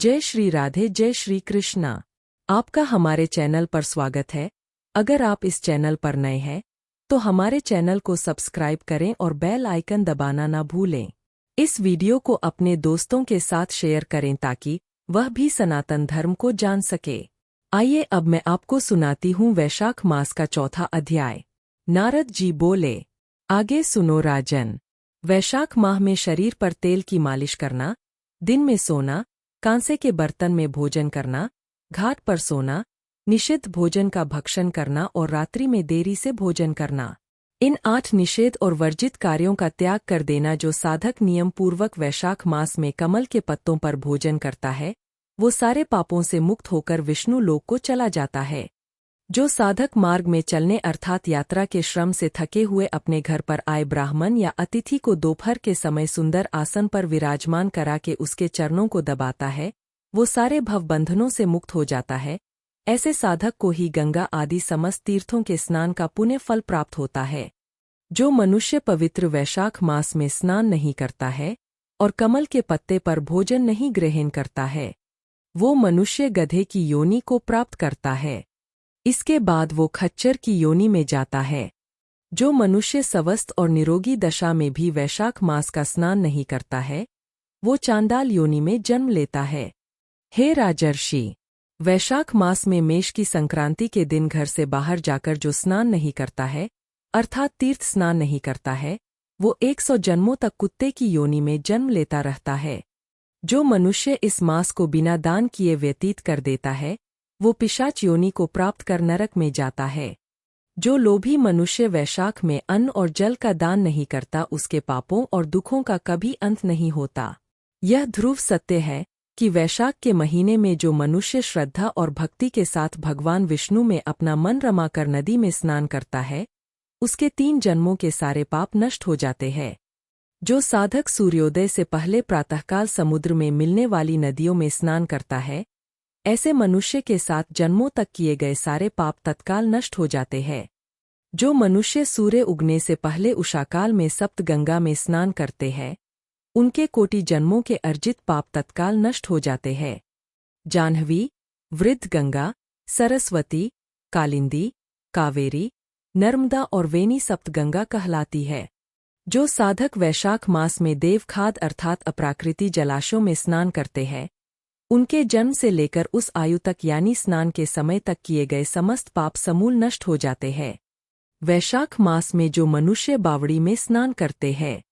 जय श्री राधे, जय श्री कृष्णा। आपका हमारे चैनल पर स्वागत है। अगर आप इस चैनल पर नए हैं तो हमारे चैनल को सब्सक्राइब करें और बेल आइकन दबाना ना भूलें। इस वीडियो को अपने दोस्तों के साथ शेयर करें ताकि वह भी सनातन धर्म को जान सके। आइए अब मैं आपको सुनाती हूँ वैशाख मास का चौथा अध्याय। नारद जी बोले, आगे सुनो राजन। वैशाख माह में शरीर पर तेल की मालिश करना, दिन में सोना, कांसे के बर्तन में भोजन करना, घाट पर सोना, निषिद्ध भोजन का भक्षण करना और रात्रि में देरी से भोजन करना, इन 8 निषेध और वर्जित कार्यों का त्याग कर देना। जो साधक नियम पूर्वक वैशाख मास में कमल के पत्तों पर भोजन करता है वो सारे पापों से मुक्त होकर विष्णु लोक को चला जाता है। जो साधक मार्ग में चलने अर्थात यात्रा के श्रम से थके हुए अपने घर पर आए ब्राह्मण या अतिथि को दोपहर के समय सुंदर आसन पर विराजमान करा के उसके चरणों को दबाता है वो सारे भवबंधनों से मुक्त हो जाता है। ऐसे साधक को ही गंगा आदि समस्त तीर्थों के स्नान का पुण्य फल प्राप्त होता है। जो मनुष्य पवित्र वैशाख मास में स्नान नहीं करता है और कमल के पत्ते पर भोजन नहीं ग्रहण करता है वो मनुष्य गधे की योनि को प्राप्त करता है। इसके बाद वो खच्चर की योनि में जाता है। जो मनुष्य स्वस्थ और निरोगी दशा में भी वैशाख मास का स्नान नहीं करता है वो चांडाल योनि में जन्म लेता है। हे राजर्षि, वैशाख मास में मेष की संक्रांति के दिन घर से बाहर जाकर जो स्नान नहीं करता है अर्थात तीर्थ स्नान नहीं करता है वो 100 जन्मों तक कुत्ते की योनि में जन्म लेता रहता है। जो मनुष्य इस मास को बिना दान किए व्यतीत कर देता है वो पिशाच योनि को प्राप्त कर नरक में जाता है। जो लोभी मनुष्य वैशाख में अन्न और जल का दान नहीं करता उसके पापों और दुखों का कभी अंत नहीं होता। यह ध्रुव सत्य है कि वैशाख के महीने में जो मनुष्य श्रद्धा और भक्ति के साथ भगवान विष्णु में अपना मन रमाकर नदी में स्नान करता है उसके 3 जन्मों के सारे पाप नष्ट हो जाते हैं। जो साधक सूर्योदय से पहले प्रातःकाल समुद्र में मिलने वाली नदियों में स्नान करता है ऐसे मनुष्य के 7 जन्मों तक किए गए सारे पाप तत्काल नष्ट हो जाते हैं। जो मनुष्य सूर्य उगने से पहले उषाकाल में सप्त गंगा में स्नान करते हैं उनके कोटि जन्मों के अर्जित पाप तत्काल नष्ट हो जाते हैं। जाह्नवी, वृद्ध गंगा, सरस्वती, कालिंदी, कावेरी, नर्मदा और वेनी सप्तगंगा कहलाती है। जो साधक वैशाख मास में देवखाद अर्थात अप्राकृति जलाशयों में स्नान करते हैं उनके जन्म से लेकर उस आयु तक यानी स्नान के समय तक किए गए समस्त पाप समूल नष्ट हो जाते हैं। वैशाख मास में जो मनुष्य बावड़ी में स्नान करते हैं,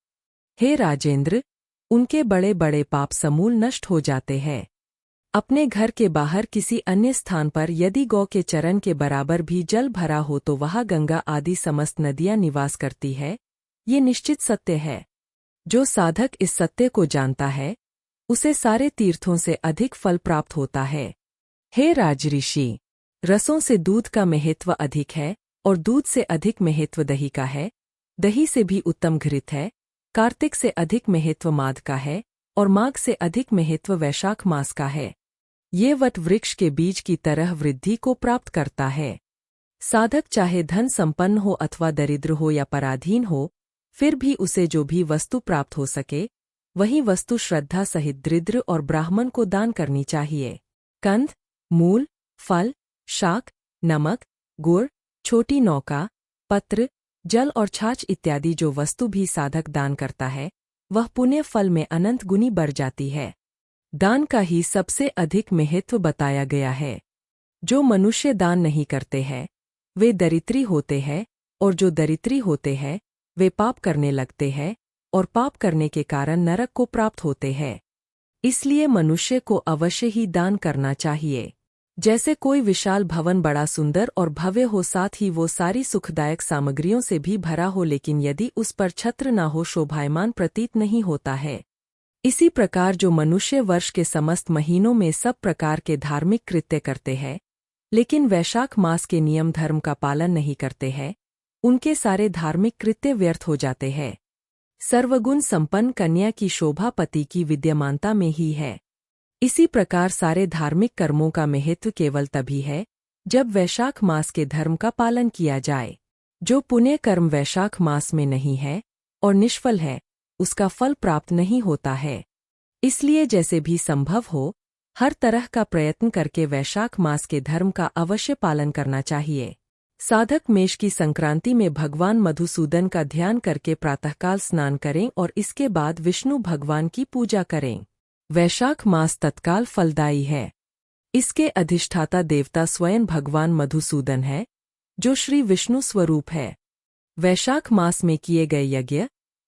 हे राजेंद्र, उनके बड़े बड़े पाप समूल नष्ट हो जाते हैं। अपने घर के बाहर किसी अन्य स्थान पर यदि गौ के चरण के बराबर भी जल भरा हो तो वहाँ गंगा आदि समस्त नदियाँ निवास करती है। ये निश्चित सत्य है। जो साधक इस सत्य को जानता है उसे सारे तीर्थों से अधिक फल प्राप्त होता है। हे राजऋषि, रसों से दूध का महत्व अधिक है और दूध से अधिक महत्व दही का है। दही से भी उत्तम घृत है। कार्तिक से अधिक महत्व माघ का है और माघ से अधिक महत्व वैशाख मास का है। ये वट वृक्ष के बीज की तरह वृद्धि को प्राप्त करता है। साधक चाहे धन संपन्न हो अथवा दरिद्र हो या पराधीन हो फिर भी उसे जो भी वस्तु प्राप्त हो सके वही वस्तु श्रद्धा सहित दरिद्र और ब्राह्मण को दान करनी चाहिए। कंद, मूल, फल, शाक, नमक, गुड़, छोटी नौका, पत्र, जल और छाछ इत्यादि जो वस्तु भी साधक दान करता है वह पुण्य फल में अनंत गुनी बढ़ जाती है। दान का ही सबसे अधिक महत्व बताया गया है। जो मनुष्य दान नहीं करते हैं वे दरिद्री होते हैं और जो दरिद्री होते हैं वे पाप करने लगते हैं और पाप करने के कारण नरक को प्राप्त होते हैं। इसलिए मनुष्य को अवश्य ही दान करना चाहिए। जैसे कोई विशाल भवन बड़ा सुंदर और भव्य हो साथ ही वो सारी सुखदायक सामग्रियों से भी भरा हो लेकिन यदि उस पर छत्र न हो शोभायमान प्रतीत नहीं होता है। इसी प्रकार जो मनुष्य वर्ष के समस्त महीनों में सब प्रकार के धार्मिक कृत्य करते हैं लेकिन वैशाख मास के नियम धर्म का पालन नहीं करते हैं उनके सारे धार्मिक कृत्य व्यर्थ हो जाते हैं। सर्वगुण संपन्न कन्या की शोभा पति की विद्यमानता में ही है। इसी प्रकार सारे धार्मिक कर्मों का महत्व केवल तभी है जब वैशाख मास के धर्म का पालन किया जाए। जो पुण्य कर्म वैशाख मास में नहीं है और निष्फल है उसका फल प्राप्त नहीं होता है। इसलिए जैसे भी संभव हो हर तरह का प्रयत्न करके वैशाख मास के धर्म का अवश्य पालन करना चाहिए। साधक मेष की संक्रांति में भगवान मधुसूदन का ध्यान करके प्रातःकाल स्नान करें और इसके बाद विष्णु भगवान की पूजा करें। वैशाख मास तत्काल फलदायी है। इसके अधिष्ठाता देवता स्वयं भगवान मधुसूदन है, जो श्री विष्णु स्वरूप है। वैशाख मास में किए गए यज्ञ,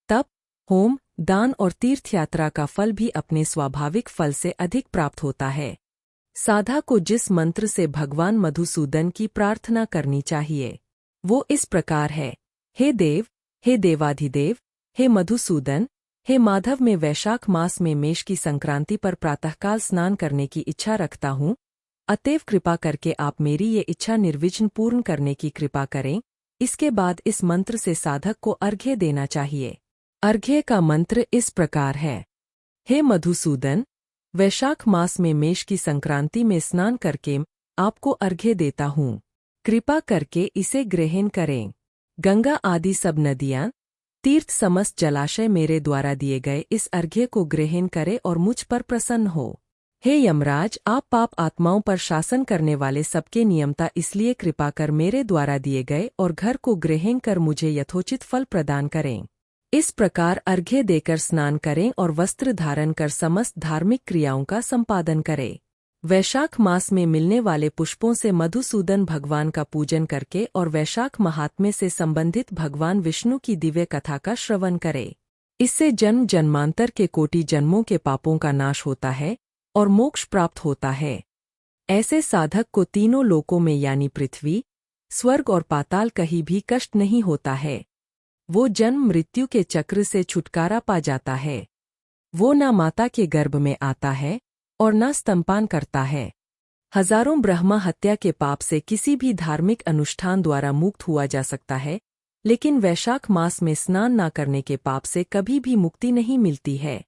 तप, होम, दान और तीर्थयात्रा का फल भी अपने स्वाभाविक फल से अधिक प्राप्त होता है। साधा को जिस मंत्र से भगवान मधुसूदन की प्रार्थना करनी चाहिए, वो इस प्रकार है। हे देव, हे देवाधिदेव, हे मधुसूदन, हे माधव, मैं वैशाख मास में मेष की संक्रांति पर प्रातःकाल स्नान करने की इच्छा रखता हूँ, अतएव कृपा करके आप मेरी ये इच्छा निर्विघ्न पूर्ण करने की कृपा करें। इसके बाद इस मंत्र से साधक को अर्घ्य देना चाहिए। अर्घ्य का मंत्र इस प्रकार है। हे मधुसूदन, वैशाख मास में मेष की संक्रांति में स्नान करके आपको अर्घ्य देता हूँ। कृपा करके इसे ग्रहण करें। गंगा आदि सब नदियाँ, तीर्थ, समस्त जलाशय मेरे द्वारा दिए गए इस अर्घ्य को ग्रहण करें और मुझ पर प्रसन्न हो। हे यमराज, आप पाप आत्माओं पर शासन करने वाले सबके नियमता, इसलिए कृपा कर मेरे द्वारा दिए गए और घर को ग्रहण कर मुझे यथोचित फल प्रदान करें। इस प्रकार अर्घ्य देकर स्नान करें और वस्त्र धारण कर समस्त धार्मिक क्रियाओं का संपादन करें। वैशाख मास में मिलने वाले पुष्पों से मधुसूदन भगवान का पूजन करके और वैशाख महात्म्य से संबंधित भगवान विष्णु की दिव्य कथा का श्रवण करें। इससे जन्म जन्मांतर के कोटि जन्मों के पापों का नाश होता है और मोक्ष प्राप्त होता है। ऐसे साधक को तीनों लोकों में यानी पृथ्वी, स्वर्ग और पाताल कहीं भी कष्ट नहीं होता है। वो जन्म मृत्यु के चक्र से छुटकारा पा जाता है। वो न माता के गर्भ में आता है और न स्तनपान करता है। हजारों ब्रह्मा हत्या के पाप से किसी भी धार्मिक अनुष्ठान द्वारा मुक्त हुआ जा सकता है, लेकिन वैशाख मास में स्नान न करने के पाप से कभी भी मुक्ति नहीं मिलती है।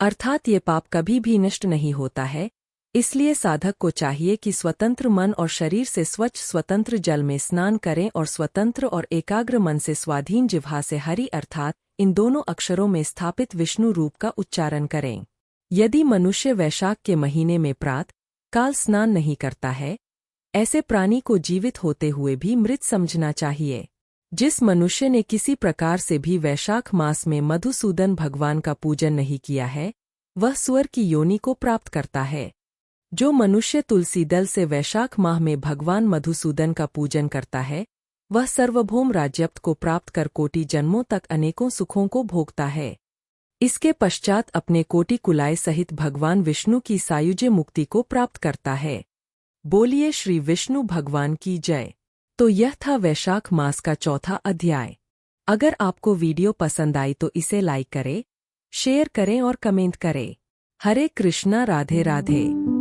अर्थात ये पाप कभी भी नष्ट नहीं होता है। इसलिए साधक को चाहिए कि स्वतंत्र मन और शरीर से स्वच्छ स्वतंत्र जल में स्नान करें और स्वतंत्र और एकाग्र मन से स्वाधीन जिह्वा से हरि अर्थात इन दोनों अक्षरों में स्थापित विष्णु रूप का उच्चारण करें। यदि मनुष्य वैशाख के महीने में प्रातः काल स्नान नहीं करता है, ऐसे प्राणी को जीवित होते हुए भी मृत समझना चाहिए। जिस मनुष्य ने किसी प्रकार से भी वैशाख मास में मधुसूदन भगवान का पूजन नहीं किया है, वह सुअर की योनि को प्राप्त करता है। जो मनुष्य तुलसी दल से वैशाख माह में भगवान मधुसूदन का पूजन करता है, वह सर्वभौम राज्यत्व को प्राप्त कर कोटि जन्मों तक अनेकों सुखों को भोगता है। इसके पश्चात अपने कोटि कुलाय सहित भगवान विष्णु की सायुज्य मुक्ति को प्राप्त करता है। बोलिए श्री विष्णु भगवान की जय। तो यह था वैशाख मास का चौथा अध्याय। अगर आपको वीडियो पसंद आई तो इसे लाइक करें, शेयर करें और कमेंट करें। हरे कृष्णा, राधे राधे।